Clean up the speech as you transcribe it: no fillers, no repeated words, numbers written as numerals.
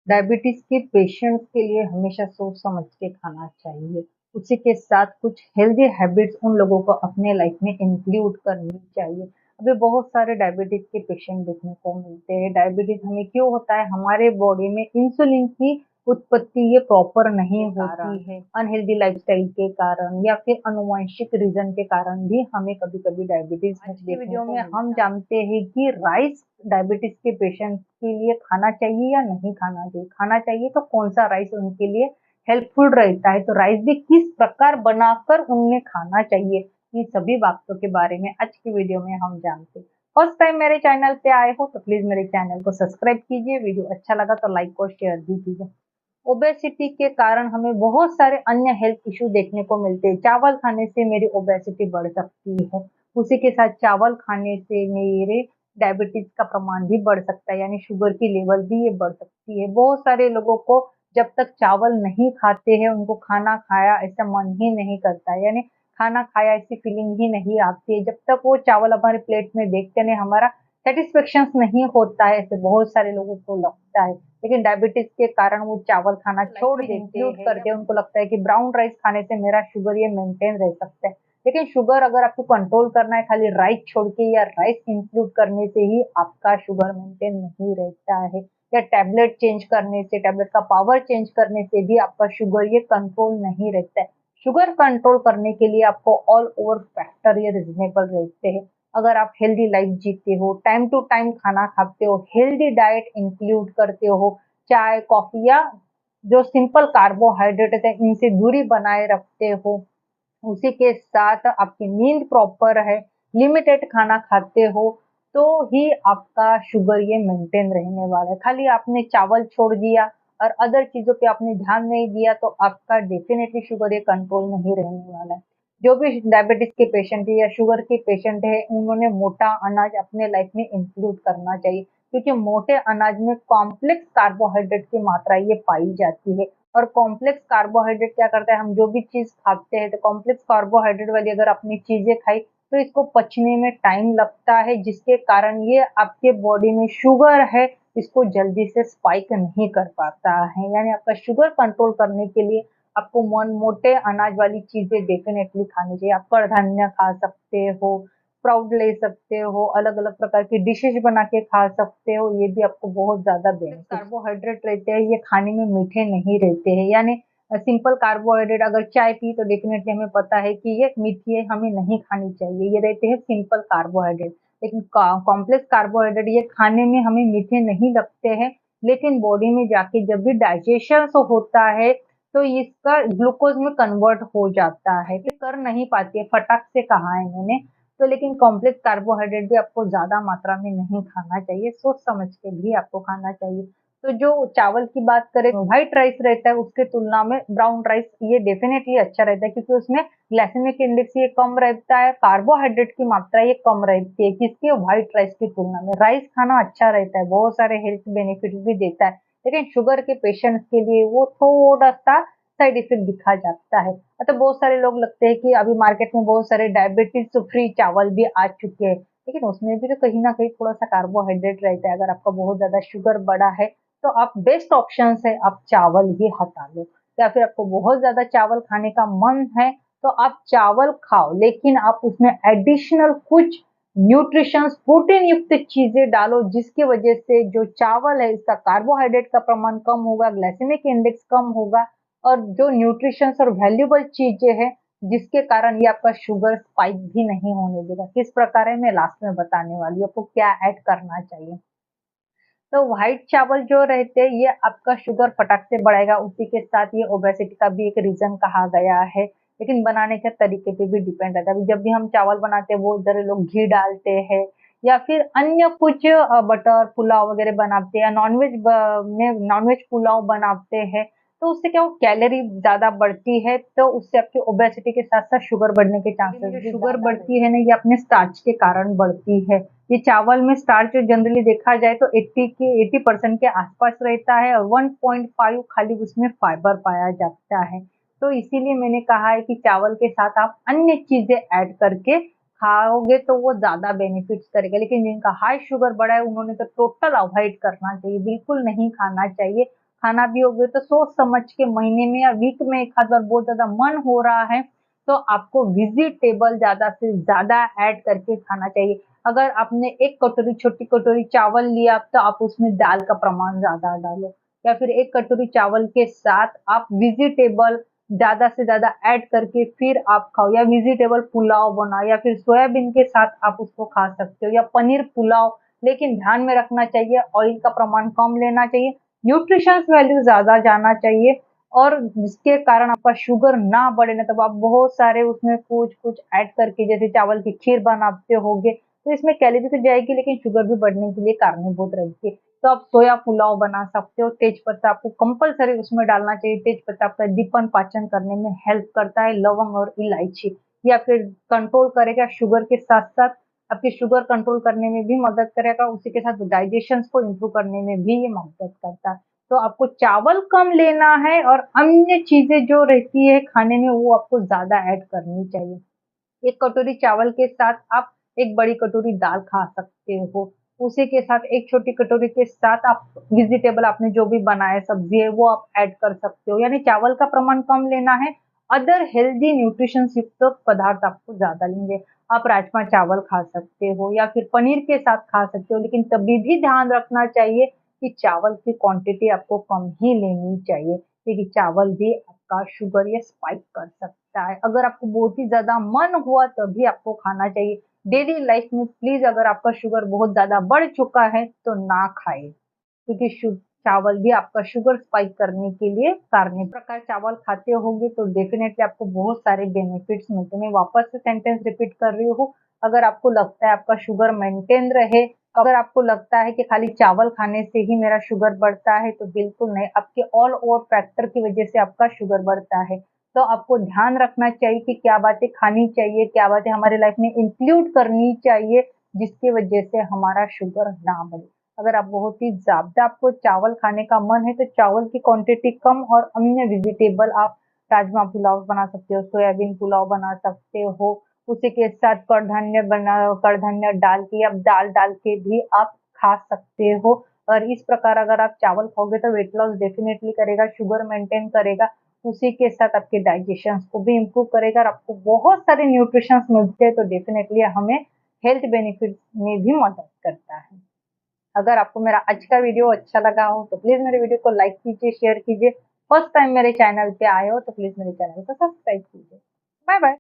Diabetes के patients के लिए हमेशा सोच समझ के खाना चाहिए। उसी के साथ कुछ हेल्दी हैबिट्स उन लोगों को अपने लाइफ में इंक्लूड करनी चाहिए। अभी बहुत सारे डायबिटीज के पेशेंट देखने को मिलते हैं। डायबिटीज हमें क्यों होता है? हमारे बॉडी में इंसुलिन की उत्पत्ति ये प्रॉपर नहीं होती है। अनहेल्दी लाइफस्टाइल के कारण या फिर आनुवंशिक रीजन के कारण भी हमें कभी कभी डायबिटीज आज की देखने वीडियो को में हम मिलता है। जानते हैं कि राइस डायबिटीज के पेशेंट के लिए खाना चाहिए या नहीं खाना चाहिए? खाना चाहिए तो कौन-सा राइस उनके लिए हेल्पफुल रहता है? तो राइस भी किस प्रकार बनाकर उन्हें खाना चाहिए? इन सभी बातों के बारे में आज की वीडियो में हम जानते हैं। फर्स्ट टाइम मेरे चैनल पे आए हो तो प्लीज मेरे चैनल को सब्सक्राइब कीजिए। वीडियो अच्छा लगा तो लाइक और शेयर भी कीजिए। ओबेसिटी के कारण हमें बहुत सारे अन्य हेल्थ इश्यू देखने को मिलते हैं। चावल खाने से मेरी ओबेसिटी बढ़ सकती है। उसी के साथ चावल खाने से मेरे डायबिटीज का प्रमाण भी बढ़ सकता है, यानी शुगर की लेवल भी ये बढ़ सकती है। बहुत सारे लोगों को जब तक चावल नहीं खाते हैं उनको खाना खाया ऐसा मन ही नहीं करता है, यानी खाना खाया ऐसी फीलिंग ही नहीं आती है। जब तक वो चावल हमारे प्लेट में देखते नहीं हमारा सेटिस्फेक्शन नहीं होता है, ऐसे बहुत सारे लोगों को लगता है। लेकिन डायबिटीज के कारण वो चावल खाना छोड़ देते इंक्लूड करते हैं। उनको लगता है कि ब्राउन राइस खाने से मेरा शुगर ये मेंटेन रह सकता है। लेकिन शुगर अगर आपको कंट्रोल करना है खाली राइस छोड़ के या राइस इंक्लूड करने से ही आपका शुगर मेंटेन नहीं रहता है, या टैबलेट चेंज करने से, टैबलेट का पावर चेंज करने से भी आपका शुगर ये कंट्रोल नहीं रहता है। शुगर कंट्रोल करने के लिए आपको ऑल ओवर फैक्टर ये रिजनेबल रहते हैं। अगर आप हेल्दी लाइफ जीते हो, टाइम टू टाइम खाना खाते हो, हेल्दी डाइट इंक्लूड करते हो, चाय, कॉफी या जो सिंपल कार्बोहाइड्रेट है इनसे दूरी बनाए रखते हो, उसी के साथ आपकी नींद प्रॉपर है, लिमिटेड खाना खाते हो, तो ही आपका शुगर ये मेंटेन रहने वाला है। खाली आपने चावल छोड़ दिया और अदर चीज़ों पे आपने ध्यान नहीं दिया तो आपका डेफ़िनेटली शुगर ये कंट्रोल नहीं रहने वाला है। जो भी डायबिटीज़ के पेशेंट है या शुगर के पेशेंट है, उन्होंने मोटा अनाज अपने लाइफ में इंक्लूड करना चाहिए, क्योंकि मोटे अनाज में कॉम्प्लेक्स कार्बोहाइड्रेट की मात्रा ये पाई जाती है। और कॉम्प्लेक्स कार्बोहाइड्रेट क्या करता है, हम जो भी चीज खाते हैं तो कॉम्प्लेक्स कार्बोहाइड्रेट वाली अगर आपने चीजें खाई तो इसको पचने में टाइम लगता है, जिसके कारण ये आपके बॉडी में शुगर है इसको जल्दी से स्पाइक नहीं कर पाता है। यानी आपका शुगर कंट्रोल करने के लिए आपको मन मोटे अनाज वाली चीजें डेफिनेटली खानी चाहिए। आप कडधान्य खा सकते हो, स्प्राउट ले सकते हो, अलग अलग प्रकार की डिशेज बना के खा सकते हो, ये भी आपको बहुत ज्यादा बेनिफिट। कार्बोहाइड्रेट रहते हैं ये खाने में मीठे नहीं रहते हैं, यानी सिंपल कार्बोहाइड्रेट अगर चाय पी तो डेफिनेटली हमें पता है कि ये मीठी है, हमें नहीं खानी चाहिए, ये रहते हैं सिंपल कार्बोहाइड्रेट। लेकिन कॉम्प्लेक्स कार्बोहाइड्रेट ये खाने में हमें मीठे नहीं लगते हैं, लेकिन बॉडी में जाके जब भी डाइजेशन होता है तो इसका ग्लूकोज में कन्वर्ट हो जाता है, तो कर नहीं पाती है, फटाक से कहा है मैंने। तो लेकिन कॉम्प्लेक्स कार्बोहाइड्रेट भी आपको ज्यादा मात्रा में नहीं खाना चाहिए, सोच समझ के भी आपको खाना चाहिए। तो जो चावल की बात करें, व्हाइट राइस रहता है उसके तुलना में ब्राउन राइस ये डेफिनेटली अच्छा रहता है, क्योंकि उसमें ग्लाइसेमिक इंडेक्स ये कम रहता है, कार्बोहाइड्रेट की मात्रा ये कम रहती है किसके, व्हाइट राइस की तुलना में। राइस खाना अच्छा रहता है, बहुत सारे हेल्थ बेनिफिट भी देता है, लेकिन शुगर के पेशेंट्स के लिए वो थोड़ा सा साइड इफेक्ट दिखा जाता है। मतलब बहुत सारे लोग लगते हैं कि अभी मार्केट में बहुत सारे डायबिटीज फ्री चावल भी आ चुके हैं, लेकिन उसमें भी तो कहीं ना कहीं थोड़ा सा कार्बोहाइड्रेट रहता है। अगर आपका बहुत ज्यादा शुगर बढ़ा है तो आप बेस्ट ऑप्शन है आप चावल ही हटा लो, या फिर आपको बहुत ज्यादा चावल खाने का मन है तो आप चावल खाओ, लेकिन आप उसमें एडिशनल कुछ न्यूट्रिशन प्रोटीन युक्त चीजें डालो, जिसकी वजह से जो चावल है इसका कार्बोहाइड्रेट का प्रमाण कम होगा, ग्लाइसेमिक इंडेक्स कम होगा, और जो न्यूट्रिशंस और वैल्यूएबल चीजें हैं जिसके कारण ये आपका शुगर स्पाइक भी नहीं होने देगा। किस प्रकार है मैं लास्ट में बताने वाली हूँ आपको क्या ऐड करना चाहिए। तो व्हाइट चावल जो रहते हैं ये आपका शुगर फटाक से बढ़ाएगा, उसी के साथ ये ओबेसिटी का भी एक रीजन कहा गया है, लेकिन बनाने के तरीके पे भी डिपेंड रहता है। अभी जब भी हम चावल बनाते हैं वो इधर लोग घी डालते हैं या फिर अन्य कुछ बटर पुलाव वगैरह बनाते हैं, नॉनवेज में नॉनवेज पुलाव बनाते हैं, तो उससे क्या हो कैलोरी ज्यादा बढ़ती है, तो उससे आपकी ओबेसिटी के साथ साथ शुगर बढ़ने के चांसेस भी शुगर बढ़ती है ना, ये अपने स्टार्च के कारण बढ़ती है। ये चावल में स्टार्च जनरली देखा जाए तो 80% के आसपास रहता है और 1.5 खाली उसमें फाइबर पाया जाता है। तो इसीलिए मैंने कहा है कि चावल के साथ आप अन्य चीजें ऐड करके खाओगे तो वो ज्यादा बेनिफिट्स करेगा। लेकिन जिनका हाई शुगर बढ़ा है उन्होंने तो टोटल अवॉइड करना चाहिए, बिल्कुल नहीं खाना चाहिए। खाना भी हो गया, तो सोच समझ के महीने में या वीक में एक आध बार बहुत ज्यादा मन हो रहा है तो आपको वेजिटेबल ज्यादा से ज्यादा ऐड करके खाना चाहिए। अगर आपने एक कटोरी, छोटी कटोरी चावल लिया तो आप उसमें दाल का प्रमाण ज्यादा डालो, या फिर एक कटोरी चावल के साथ आप वेजिटेबल ज्यादा से ज्यादा ऐड करके फिर आप खाओ, या वेजिटेबल पुलाव बनाओ, या फिर सोयाबीन के साथ आप उसको खा सकते हो, या पनीर पुलाव। लेकिन ध्यान में रखना चाहिए ऑयल का प्रमाण कम लेना चाहिए, न्यूट्रिशंस वैल्यू ज्यादा जाना चाहिए, और जिसके कारण आपका शुगर ना बढ़े। ना तब आप बहुत सारे उसमें कुछ कुछ ऐड करके जैसे चावल की खीर बनाते होगे तो इसमें कैलोरी तो जाएगी लेकिन शुगर भी बढ़ने के लिए कारणीभूत रहती है। तो आप सोया पुलाव बना सकते हो। तेज पत्ता आपको कंपलसरी उसमें डालना चाहिए। तेज पत्ता आपका दीपन पाचन करने में हेल्प करता है। लवंग और इलायची या फिर कंट्रोल करेगा शुगर के साथ साथ आपकी शुगर कंट्रोल करने में भी मदद करेगा, उसी के साथ डाइजेशन को इम्प्रूव करने में भी ये मदद करता है। तो आपको चावल कम लेना है और अन्य चीजें जो रहती है खाने में वो आपको ज्यादा ऐड करनी चाहिए। एक कटोरी चावल के साथ आप एक बड़ी कटोरी दाल खा सकते हो। उसी के साथ एक छोटी कटोरी के साथ आप वेजिटेबल आपने जो भी बनाया सब्जी है वो आप ऐड कर सकते हो। यानी चावल का प्रमाण कम लेना है, अदर हेल्दी न्यूट्रिशन युक्त पदार्थ आपको ज्यादा लेंगे। आप राजमा चावल खा सकते हो या फिर पनीर के साथ खा सकते हो, लेकिन तभी भी ध्यान रखना चाहिए कि चावल की क्वांटिटी आपको कम ही लेनी चाहिए, क्योंकि चावल भी आपका शुगर ये स्पाइक कर सकता है। अगर आपको बहुत ही ज्यादा मन हुआ तभी आपको खाना चाहिए। डेली लाइफ में प्लीज अगर आपका शुगर बहुत ज्यादा बढ़ चुका है तो ना खाए, क्योंकि चावल भी आपका शुगर स्पाइक करने के लिए कारण है। इस प्रकार चावल खाते होंगे तो डेफिनेटली आपको बहुत सारे बेनिफिट्स मिलते हैं। मैं वापस से सेंटेंस रिपीट कर रही हूँ, अगर आपको लगता है आपका शुगर मेंटेन रहे, अगर आपको लगता है कि खाली चावल खाने से ही मेरा शुगर बढ़ता है, तो बिल्कुल नहीं, आपके ऑल ओवर फैक्टर की वजह से आपका शुगर बढ़ता है। तो आपको ध्यान रखना चाहिए कि क्या बातें खानी चाहिए, क्या बातें हमारे लाइफ में इंक्लूड करनी चाहिए जिसकी वजह से हमारा शुगर ना बढ़े। अगर आप बहुत ही ज्यादा आपको चावल खाने का मन है तो चावल की क्वांटिटी कम और अन्य वेजिटेबल आप राजमा पुलाव बना सकते हो, सोयाबीन पुलाव बना सकते हो। उसी के साथ कड़धान्य बना, कड़धान्य डाल के आप दाल डाल के भी आप खा सकते हो। और इस प्रकार अगर आप चावल खाओगे तो वेट लॉस डेफिनेटली करेगा, शुगर मेंटेन करेगा, उसी के साथ आपके डाइजेशन को भी इम्प्रूव करेगा और आपको बहुत सारे न्यूट्रिशन मिलते हैं, तो डेफिनेटली हमें हेल्थ बेनिफिट में भी मदद करता है। अगर आपको मेरा आज का वीडियो अच्छा लगा हो तो प्लीज मेरे वीडियो को लाइक कीजिए, शेयर कीजिए। फर्स्ट टाइम मेरे चैनल पे आए हो तो प्लीज मेरे चैनल को सब्सक्राइब कीजिए। Bye bye.